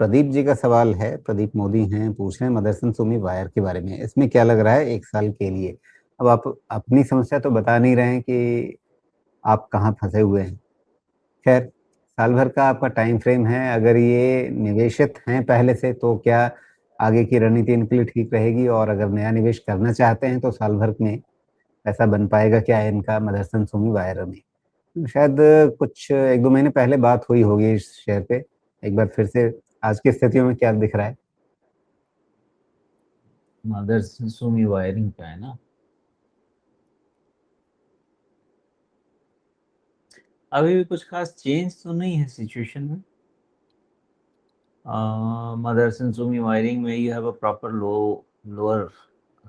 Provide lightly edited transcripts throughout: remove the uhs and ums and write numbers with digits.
प्रदीप जी का सवाल है। प्रदीप मोदी हैं, पूछ रहे हैं मदरसन सुमी वायर के बारे में। इसमें क्या लग रहा है 1 साल के लिए? अब आप अपनी समस्या तो बता नहीं रहे हैं कि आप कहाँ फंसे हुए हैं। खैर, साल भर का आपका टाइम फ्रेम है। अगर ये निवेशित हैं पहले से तो क्या आगे की रणनीति इनके लिए ठीक रहेगी, और अगर नया निवेश करना चाहते हैं तो साल भर में पैसा बन पाएगा क्या इनका मदरसन सुमी वायर में? शायद कुछ 1-2 महीने पहले बात हुई होगी इस शेयर पे। एक बार फिर से आज की स्थितियों में क्या दिख रहा है? मदरसन सुमी वायरिंग का है ना। अभी भी कुछ खास चेंज तो नहीं है सिचुएशन में। मदरसन सुमी वायरिंग में you have a proper lower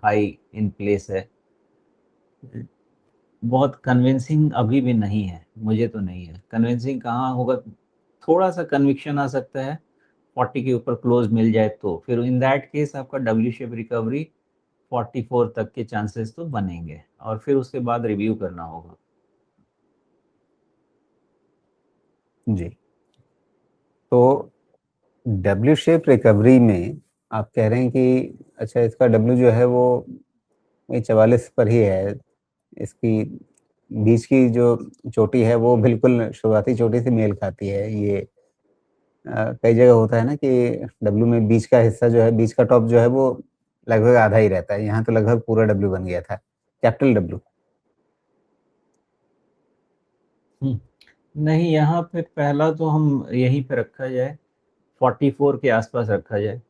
high in place है। बहुत कन्विंसिंग अभी भी नहीं है, मुझे तो नहीं है कन्विंसिंग। कहाँ होगा, थोड़ा सा कन्विक्शन आ सकता है 40 के ऊपर क्लोज मिल जाए तो फिर इन दैट केस आपका डब्ल्यू शेप रिकवरी 44 तक के चांसेस तो बनेंगे, और फिर उसके बाद रिव्यू करना होगा। जी। तो डब्ल्यू शेप रिकवरी में आप कह रहे हैं कि अच्छा, इसका डब्ल्यू जो है वो वही 44 पर ही है। इसकी बीच की जो चोटी है वो बिल्कुल शुरुआती चोटी से मेल खाती है। ये कई जगह होता है ना कि डब्ल्यू में बीच का हिस्सा जो है, बीच का टॉप जो है वो लगभग आधा ही रहता है। यहाँ तो लगभग पूरा डब्ल्यू बन गया था, कैपिटल डब्ल्यू। नहीं, यहाँ पे पहला तो हम यहीं पे रखा जाए, 44 के आसपास रखा जाए।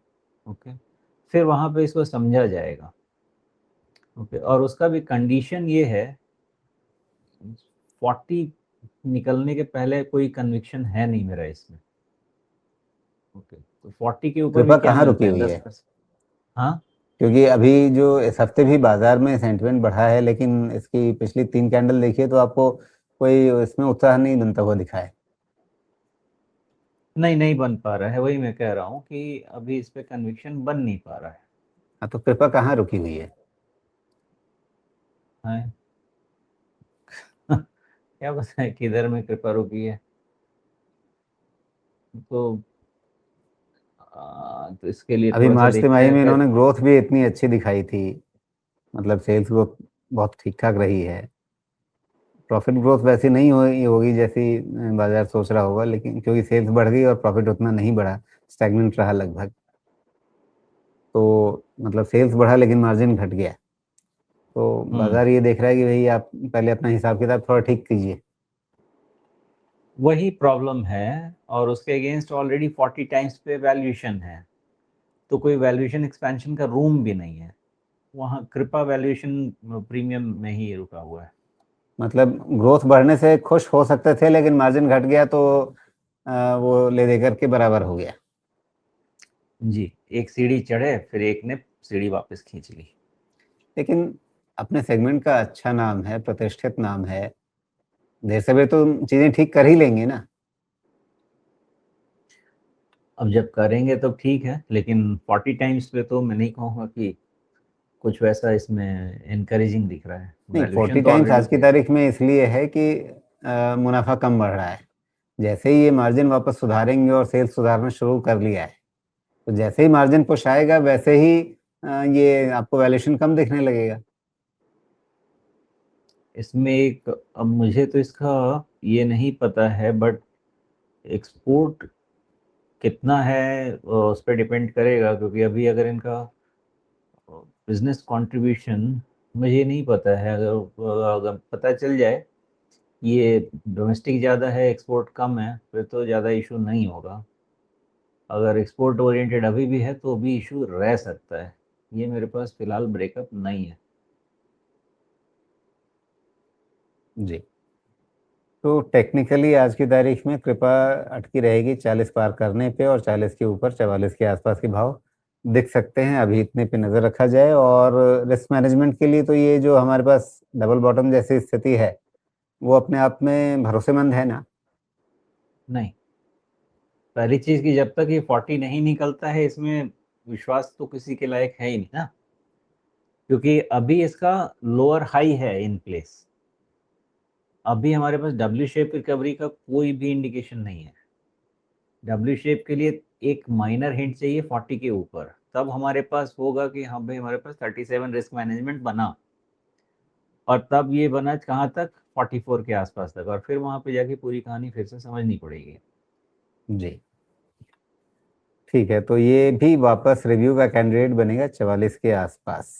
ओके, फिर वहाँ पे इसको समझा जाएगा। ओके, और उसका भी कंडीशन ये है, 40 निकलने के पहले कोई कन्विक्शन है नहीं मेरा इसमें। ओके, तो 40 के ऊपर भी कृपा क्या कहाँ मिलता रुकी है, हुई है? 10%। हाँ, क्योंकि अभी जो इस हफ्ते भी बाजार में सेंटिमेंट बढ़ा है, लेकिन इसकी पिछली 3 कैंडल देखिए तो आपको कोई इसमें उत्साह नहीं बनता हुआ दिखा है। नहीं नहीं बन पा रहा है, वही मैं कह रहा हूँ कि अभी इस पे कन्विक्शन बन नहीं पा रहा हाँ, तो कृपा कहाँ रुकी हुई है? है। क्या पता है किधर में कृपा रुकी है। तो तो इसके लिए अभी थोड़ा सा मार्च देखते तिमाही हैं में फिर। इन्होंने ग्रोथ भी इतनी अच्छी दिखाई थी। मतलब सेल्स ग्रोथ बहुत ठीक ठाक रही है। प्रॉफिट ग्रोथ वैसी नहीं हुई होगी जैसी बाजार सोच रहा होगा, लेकिन क्योंकि सेल्स बढ़ गई और प्रॉफिट उतना नहीं बढ़ा, स्टैग्नेंट रहा लगभग। तो मतलब सेल्स बढ़ा लेकिन मार्जिन घट गया। तो हम्म, बाजार ये देख रहा है कि भाई आप पहले अपना हिसाब किताब थोड़ा ठीक कीजिए। वही प्रॉब्लम है। और उसके अगेंस्ट ऑलरेडी 40 टाइम्स पे वैल्यूएशन है, तो कोई वैल्यूएशन एक्सपेंशन का रूम भी नहीं है। वहाँ कृपा वैल्यूएशन प्रीमियम में ही रुका हुआ है। मतलब ग्रोथ बढ़ने से खुश हो सकते थे, लेकिन मार्जिन घट गया तो वो ले दे करके बराबर हो गया। जी, एक सीढ़ी चढ़े फिर एक ने सीढ़ी वापस खींच ली। लेकिन अपने सेगमेंट का अच्छा नाम है, प्रतिष्ठित नाम है। देर सवेर तो चीजें ठीक कर ही लेंगे ना। अब जब करेंगे तो ठीक है, लेकिन 40 टाइम्स पे तो मैं नहीं कहूँगा कि कुछ वैसा इसमें इनकरेजिंग दिख रहा है। नहीं, वैल्यूएशन 40 तो टाइम्स ऑलरेडी आज की सही। तारीख में इसलिए है कि मुनाफा कम बढ़ रहा है। जैसे ही ये मार्जिन वापस सुधारेंगे और सेल्स सुधारना शुरू कर लिया है, तो जैसे ही मार्जिन पुश आएगा वैसे ही ये आपको वैल्यूएशन कम दिखने लगेगा। इसमें एक, अब मुझे तो इसका ये नहीं पता है, बट एक्सपोर्ट कितना है उस पर डिपेंड करेगा, क्योंकि अभी अगर इनका बिजनेस कंट्रीब्यूशन मुझे नहीं पता है। अगर पता चल जाए ये डोमेस्टिक ज़्यादा है एक्सपोर्ट कम है, फिर तो ज़्यादा इशू नहीं होगा। अगर एक्सपोर्ट ओरिएंटेड अभी भी है तो भी इशू रह सकता है। ये मेरे पास फिलहाल ब्रेकअप नहीं है। जी। तो टेक्निकली आज की तारीख में कृपा अटकी रहेगी 40 पार करने पे, और 40 के ऊपर 44 के आसपास के भाव दिख सकते हैं। अभी इतने पे नज़र रखा जाए, और रिस्क मैनेजमेंट के लिए तो ये जो हमारे पास डबल बॉटम जैसी स्थिति है वो अपने आप में भरोसेमंद है ना। नहीं, पहली चीज़ कि जब तक ये 40 नहीं निकलता है, इसमें विश्वास तो किसी के लायक है ही नहीं ना, क्योंकि अभी इसका लोअर हाई है इन प्लेस। अभी हमारे पास डब्ल्यू शेप रिकवरी का कोई भी इंडिकेशन नहीं है। डब्ल्यू शेप के लिए एक माइनर हिंट चाहिए 40 के ऊपर, तब हमारे पास होगा कि हाँ भाई हमारे पास 37 रिस्क मैनेजमेंट बना, और तब ये बना कहाँ तक, 44 के आसपास तक, और फिर वहां पे जाके पूरी कहानी फिर से समझनी पड़ेगी। जी ठीक है, तो ये भी वापस रिव्यू का कैंडिडेट बनेगा 44 के आसपास।